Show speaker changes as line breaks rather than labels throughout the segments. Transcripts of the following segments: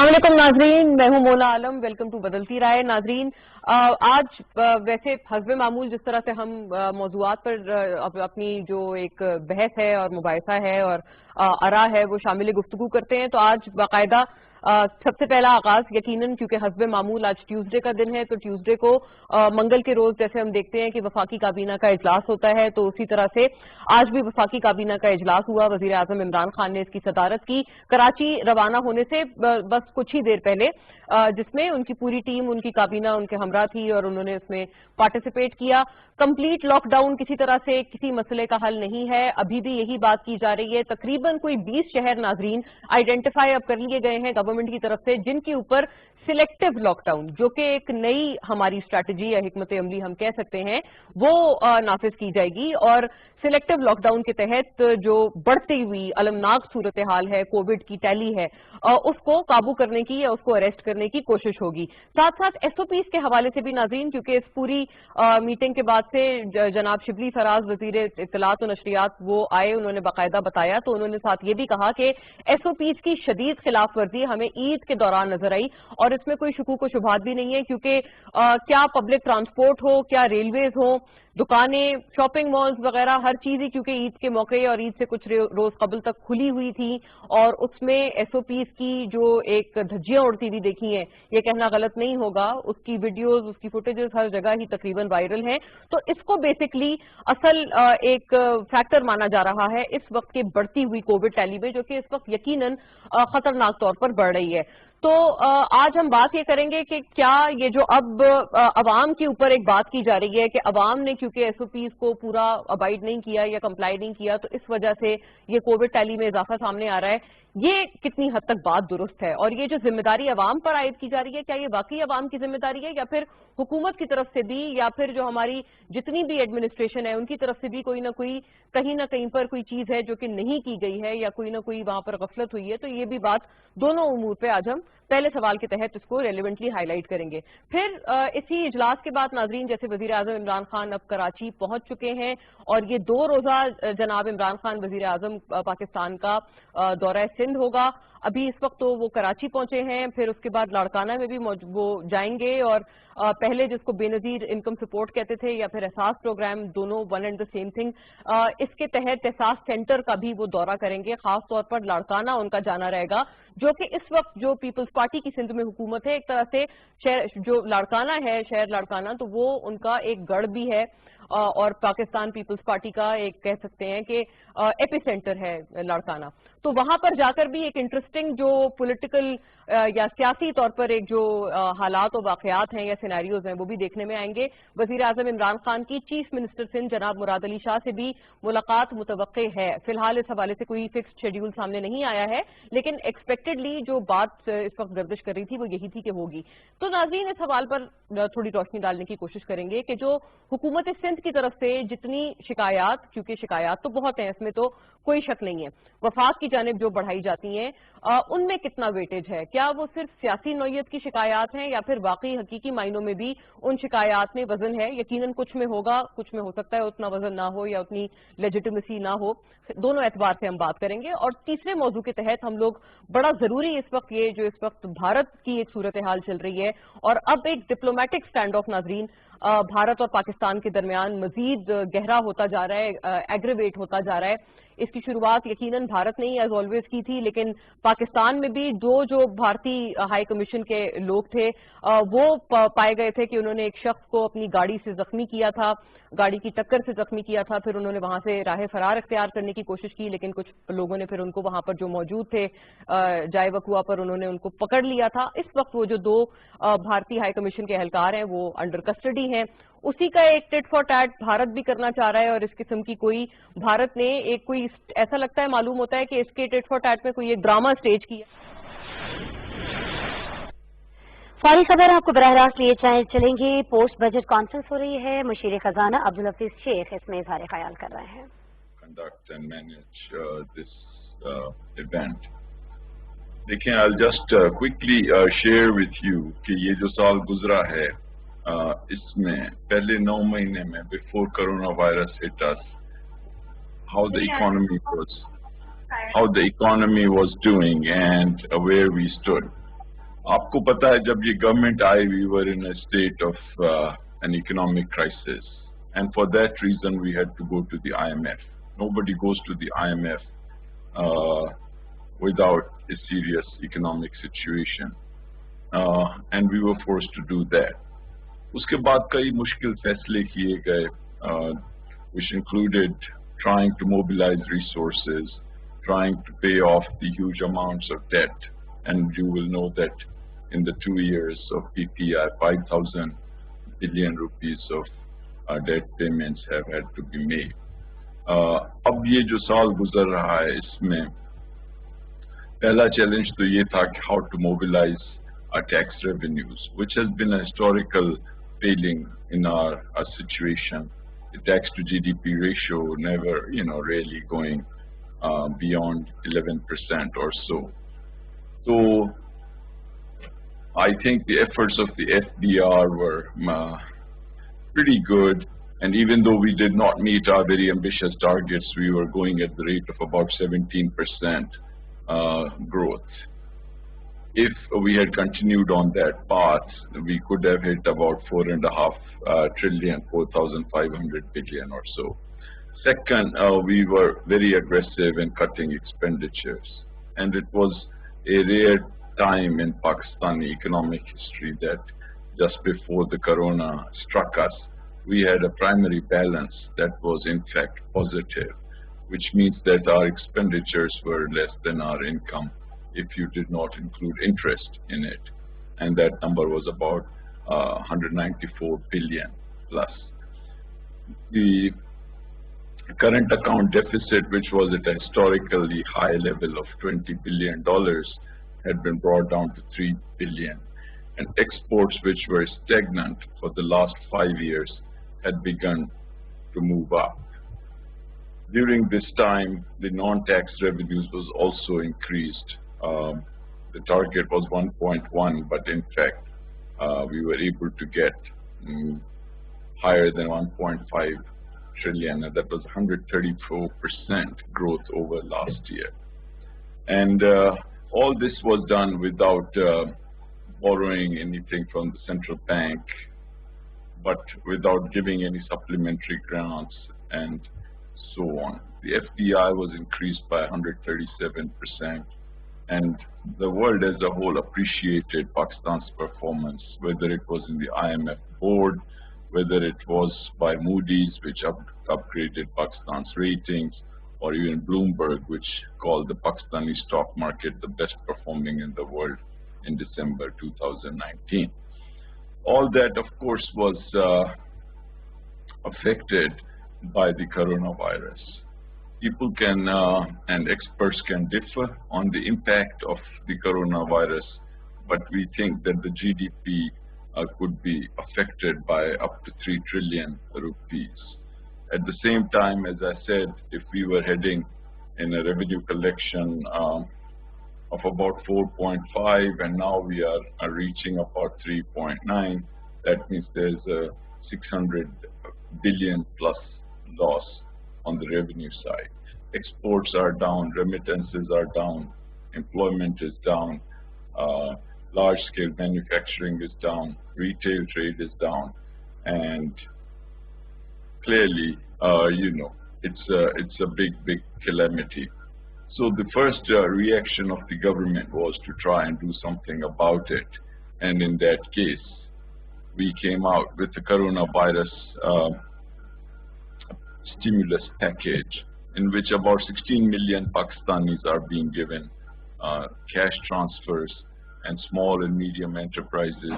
अस्सलाम वालेकुम नाजरीन, मैं हूं मोना आलम। वेलकम टू बदलती राय। नाजरीन, आज वैसे हस्बे मामूल जिस तरह से हम मौजूआत पर अपनी जो एक बहस है और मुबाहिसा है और आरा है वो शामिल गुफ्तगू करते हैं, तो आज बाकायदा सबसे पहला आगाज यकीनन क्योंकि हस्बे मामूल आज ट्यूसडे का दिन है, तो ट्यूसडे को मंगल के रोज जैसे हम देखते हैं कि वफाकी काबीना का इजलास होता है, तो उसी तरह से आज भी वफाकी काबीना का इजलास हुआ। वजीर आजम इमरान खान ने इसकी सदारत की कराची रवाना होने से बस कुछ ही देर पहले, जिसमें उनकी पूरी टीम, उनकी काबीना उनके हमरा थी और उन्होंने उसमें पार्टिसिपेट किया। कंप्लीट लॉकडाउन किसी तरह से किसी मसले का हल नहीं है, अभी भी यही बात की जा रही है। तकरीबन कोई 20 शहर नाजरीन आइडेंटिफाई अब कर लिए गए हैं गवर्नमेंट की तरफ से, जिनके ऊपर सिलेक्टिव लॉकडाउन, जो कि एक नई हमारी स्ट्रैटेजी या हिकमत अमली हम कह सकते हैं, वो नाफिज की जाएगी। और सिलेक्टिव लॉकडाउन के तहत जो बढ़ती हुई अलमनाक सूरत हाल है, कोविड की टैली है, उसको काबू करने की या उसको अरेस्ट करने की कोशिश होगी। साथ साथ एसओपीज के हवाले से भी नाज़रीन, क्योंकि इस पूरी मीटिंग के बाद से जनाब शिबली फराज वजीर इत्तलात और नशरियात वो आए, उन्होंने बाकायदा बताया, तो उन्होंने साथ ये भी कहा कि एसओपीज की शदीद खिलाफ वर्जी हमें ईद के दौरान नजर आई और इसमें कोई शकूक व शुबहात भी नहीं है, क्योंकि क्या पब्लिक ट्रांसपोर्ट हो, क्या रेलवेज हो, दुकानें, शॉपिंग मॉल्स वगैरह हर चीज ही क्योंकि ईद के मौके और ईद से कुछ रोज कबल तक खुली हुई थी, और उसमें एसओपीज की जो एक धज्जियां उड़ती हुई देखी हैं, ये कहना गलत नहीं होगा, उसकी वीडियोस, उसकी फुटेजेस हर जगह ही तकरीबन वायरल हैं। तो इसको बेसिकली असल एक फैक्टर माना जा रहा है इस वक्त की बढ़ती हुई कोविड टैली में, जो कि इस वक्त यकीनन खतरनाक तौर पर बढ़ रही है। तो आज हम बात ये करेंगे कि क्या ये जो अब अवाम के ऊपर एक बात की जा रही है कि अवाम ने क्योंकि एसओपीज को पूरा अबाइड नहीं किया या कंप्लाई नहीं किया, तो इस वजह से ये कोविड टैली में इजाफा सामने आ रहा है, ये कितनी हद तक बात दुरुस्त है? और ये जो जिम्मेदारी अवाम पर आयद की जा रही है, क्या ये वाकई अवाम की जिम्मेदारी है, या फिर हुकूमत की तरफ से भी, या फिर जो हमारी जितनी भी एडमिनिस्ट्रेशन है उनकी तरफ से भी कोई ना कोई कहीं ना कहीं पर कोई चीज है जो कि नहीं की गई है, या कोई ना कोई वहां पर गफलत हुई है? तो ये भी बात दोनों उमूर पे आज हम पहले सवाल के तहत इसको रेलिवेंटली हाईलाइट करेंगे। फिर इसी इजलास के बाद नाजरीन, जैसे वजीर आजम इमरान खान अब कराची पहुंच चुके हैं और ये 2 रोजा जनाब इमरान खान वजीर आजम पाकिस्तान का दौरा सिंध होगा। अभी इस वक्त तो वो कराची पहुंचे हैं, फिर उसके बाद लाड़काना में भी वो जाएंगे, और पहले जिसको बेनजीर इनकम सपोर्ट कहते थे या फिर एहसास प्रोग्राम, दोनों one and the same thing, इसके तहत एहसास सेंटर का भी वो दौरा करेंगे। खास तौर पर लाड़काना उनका जाना रहेगा, जो कि इस वक्त जो पीपल्स पार्टी की सिंध में हुकूमत है, एक तरह से शहर जो लाड़काना है, शहर लाड़काना, तो वो उनका एक गढ़ भी है और पाकिस्तान पीपल्स पार्टी का एक कह सकते हैं कि एपिसेंटर है लाड़काना। तो वहां पर जाकर भी एक इंटरेस्टिंग जो पॉलिटिकल या सियासी तौर पर एक जो हालात और वाकयात हैं या सिनेरियोज हैं वो भी देखने में आएंगे। वजीर आजम इमरान खान की चीफ मिनिस्टर सिंध जनाब मुराद अली शाह से भी मुलाकात मुतवक्के है। फिलहाल इस हवाले से कोई फिक्स्ड शेड्यूल सामने नहीं आया है, लेकिन एक्सपेक्टेडली जो बात इस वक्त गर्दिश कर रही थी वो यही थी कि होगी। तो नाज़रीन, इस सवाल पर थोड़ी रोशनी डालने की कोशिश करेंगे कि जो हुकूमत सिंध की तरफ से जितनी शिकायत, क्योंकि शिकायत तो बहुत हैं, इसमें तो कोई शक नहीं है, वफाक की जानिब जो बढ़ाई जाती हैं उनमें कितना वेटेज है? क्या वो सिर्फ सियासी नौयत की शिकायत हैं या फिर वाकई हकीकी मायनों में भी उन शिकायत में वजन है? यकीनन कुछ में होगा, कुछ में हो सकता है उतना वजन ना हो या उतनी लेजिटिमेसी ना हो। दोनों एतबार से हम बात करेंगे। और तीसरे मौजू के तहत हम लोग बड़ा जरूरी इस वक्त ये जो इस वक्त भारत की एक सूरत हाल चल रही है और अब एक डिप्लोमेटिक स्टैंड ऑफ नाजरीन भारत और पाकिस्तान के दरमियान मजीद गहरा होता जा रहा है, एग्रीवेट होता जा रहा है। इसकी शुरुआत यकीनन भारत ने ही एज ऑलवेज की थी, लेकिन पाकिस्तान में भी जो भारतीय हाई कमीशन के लोग थे वो पाए गए थे कि उन्होंने एक शख्स को अपनी गाड़ी से जख्मी किया था, गाड़ी की टक्कर से जख्मी किया था। फिर उन्होंने वहां से राह फरार इख्तियार करने की कोशिश की, लेकिन कुछ लोगों ने फिर उनको वहां पर जो मौजूद थे जाए वकुआ पर उन्होंने उनको पकड़ लिया था। इस वक्त वो जो 2 भारतीय हाई कमीशन के एहलकार हैं वो अंडर कस्टडी हैं। उसी का एक टिट फॉर टैट भारत भी करना चाह रहा है, और इस किस्म की कोई भारत ने एक कोई ऐसा लगता है, मालूम होता है कि इसके टिट फॉर टैट में कोई एक ड्रामा स्टेज किया।
सारी खबर आपको बराह रास्त लिए चलेंगे। पोस्ट बजट कॉन्फ्रेंस हो रही है, मुशीर खजाना अब्दुल हफीज शेख इसमें इजहार ख्याल कर रहे हैं।
Conduct and manage this event. देखें, I'll just quickly share with you कि ये जो साल गुजरा है इसमें पहले 9 महीने में before corona virus hit us, how the economy was doing and where we stood. आपको पता है जब ये government I, we were in a state of an economic crisis, and for that reason we had to go to the IMF. Nobody goes to the IMF without a serious economic situation, and we were forced to do that. उसके बाद कई मुश्किल फैसले किए गए, which included trying to mobilize resources, trying to pay off the huge amounts of debt, and you will know that in the 2 years of PPI, 5,000 billion rupees of debt payments have had to be made. अब ये जो साल गुजर रहा है इसमें पहला challenge तो ये था कि how to mobilize our tax revenues, which has been a historical failing in our situation. The tax to GDP ratio never, really going beyond 11% or so. So I think the efforts of the FBR were pretty good, and even though we did not meet our very ambitious targets, we were going at the rate of about 17% growth. If we had continued on that path, we could have hit about 4.5 trillion, 4,500 billion or so. Second, we were very aggressive in cutting expenditures, and it was a rare time in Pakistani economic history that just before the corona struck us, we had a primary balance that was in fact positive, which means that our expenditures were less than our income if you did not include interest in it, and that number was about 194 billion plus. The current account deficit, which was at a historically high level of $20 billion, had been brought down to 3 billion, and exports, which were stagnant for the last 5 years, had begun to move up. During this time, the non-tax revenues was also increased. The target was 1.1, but in fact, we were able to get higher than 1.5 trillion, and that was 134% growth over last year. And all this was done without borrowing anything from the central bank, but without giving any supplementary grants and so on. The FDI was increased by 137%, and the world as a whole appreciated Pakistan's performance, whether it was in the IMF board, whether it was by Moody's, which upgraded Pakistan's ratings, or even Bloomberg, which called the Pakistani stock market the best performing in the world in December 2019. All that, of course, was affected by the coronavirus. People can and experts can differ on the impact of the coronavirus, but we think that the GDP could be affected by up to 3 trillion rupees. At the same time, as I said, if we were heading in a revenue collection of about 4.5, and now we are reaching about 3.9, that means there's a 600 billion plus loss on the revenue side. Exports are down, remittances are down, employment is down, large-scale manufacturing is down, retail trade is down, and clearly, it's a big calamity. So the first reaction of the government was to try and do something about it, and in that case, we came out with the coronavirus stimulus package, in which about 16 million Pakistanis are being given cash transfers, and small and medium enterprises,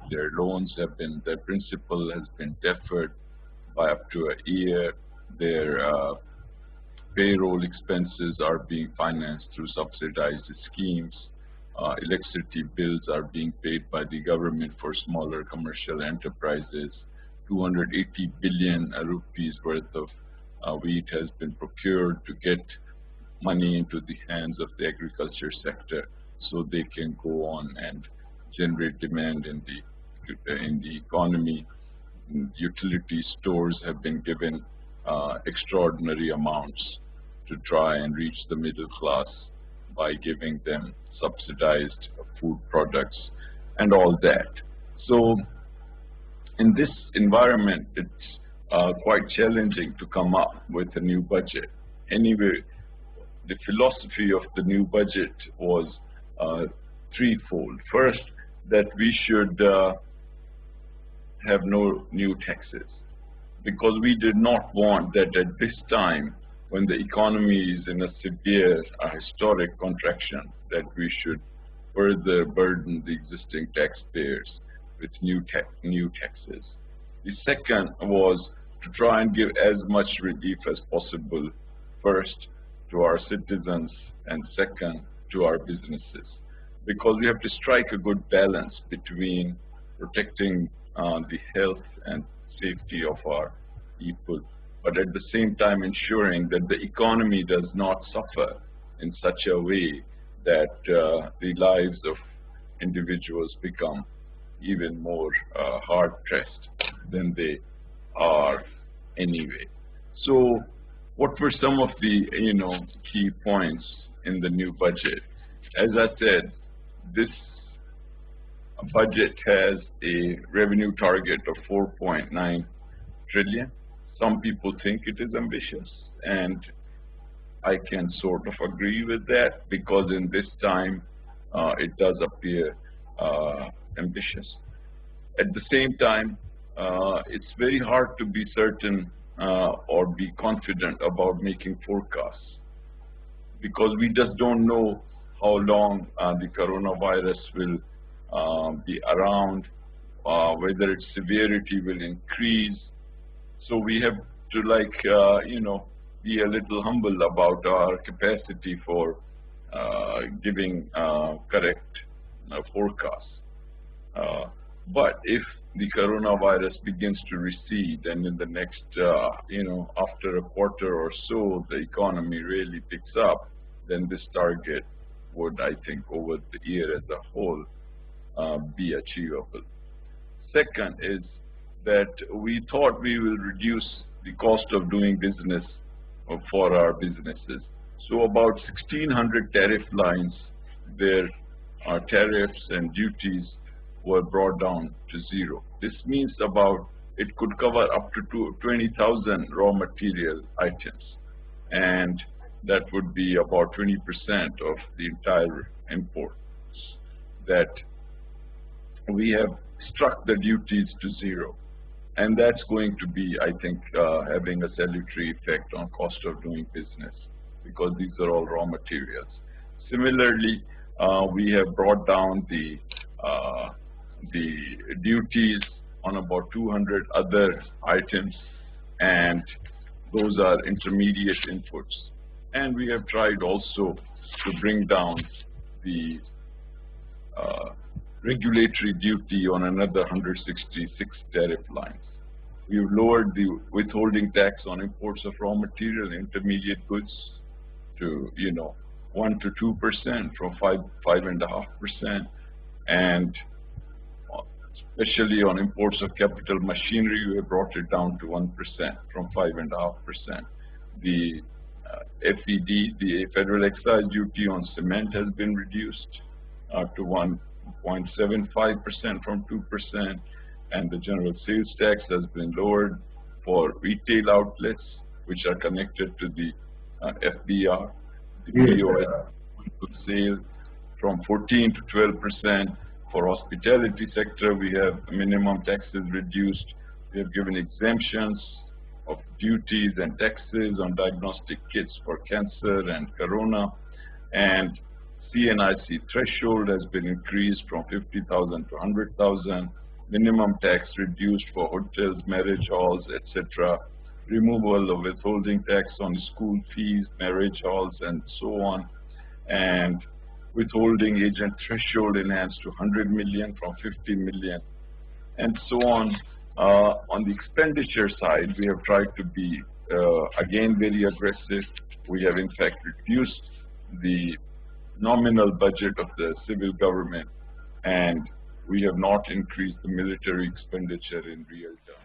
their loans have been, their principal has been deferred by up to a year. Their payroll expenses are being financed through subsidized schemes. Electricity bills are being paid by the government for smaller commercial enterprises. 280 billion rupees worth of wheat has been procured to get money into the hands of the agriculture sector, so they can go on and generate demand in the economy. Utility stores have been given extraordinary amounts to try and reach the middle class by giving them subsidized food products and all that. So in this environment, it's quite challenging to come up with a new budget. Anyway, the philosophy of the new budget was threefold. First, that we should have no new taxes, because we did not want that at this time, when the economy is in a severe historic contraction, that we should further burden the existing taxpayers with new taxes. The second was to try and give as much relief as possible, first to our citizens and second to our businesses, because we have to strike a good balance between protecting the health and safety of our people, but at the same time ensuring that the economy does not suffer in such a way that the lives of individuals become even more hard-pressed than they are anyway. So what were some of the key points in the new budget? As I said, this budget has a revenue target of 4.9 trillion. Some people think it is ambitious, and I can sort of agree with that, because in this time it does appear ambitious. At the same time, it's very hard to be certain or be confident about making forecasts, because we just don't know how long the coronavirus will be around, whether its severity will increase. So we have to be a little humble about our capacity for giving correct forecasts. But if the coronavirus begins to recede, and in the next, after a quarter or so, the economy really picks up, then this target would, I think, over the year as a whole, be achievable. Second is that we thought we will reduce the cost of doing business for our businesses. So about 1,600 tariff lines, their tariffs and duties were brought down to zero. This means it could cover up to 20,000 raw material items, and that would be about 20% of the entire imports. That we have struck the duties to zero, and that's going to be, I think, having a salutary effect on cost of doing business, because these are all raw materials. Similarly, we have brought down the duties on about 200 other items, and those are intermediate inputs. And we have tried also to bring down the regulatory duty on another 166 tariff lines. We've lowered the withholding tax on imports of raw material, intermediate goods, to 1 to 2% from 5.5%, and especially on imports of capital machinery, we have brought it down to 1% from 5.5%. The FED, the federal excise duty on cement, has been reduced to 1.75% from 2%, and the general sales tax has been lowered for retail outlets which are connected to the FBR, the POS sale, from 14 to 12%. For hospitality sector, we have minimum taxes reduced. We have given exemptions of duties and taxes on diagnostic kits for cancer and corona, and CNIC threshold has been increased from 50,000 to 100,000. Minimum tax reduced for hotels, marriage halls, etc. Removal of withholding tax on school fees, marriage halls, and so on. And withholding agent threshold enhanced to 100 million from 50 million, and so on. On the expenditure side, we have tried to be, again, very aggressive. We have, in fact, reduced the nominal budget of the civil government, and we have not increased the military expenditure in real terms.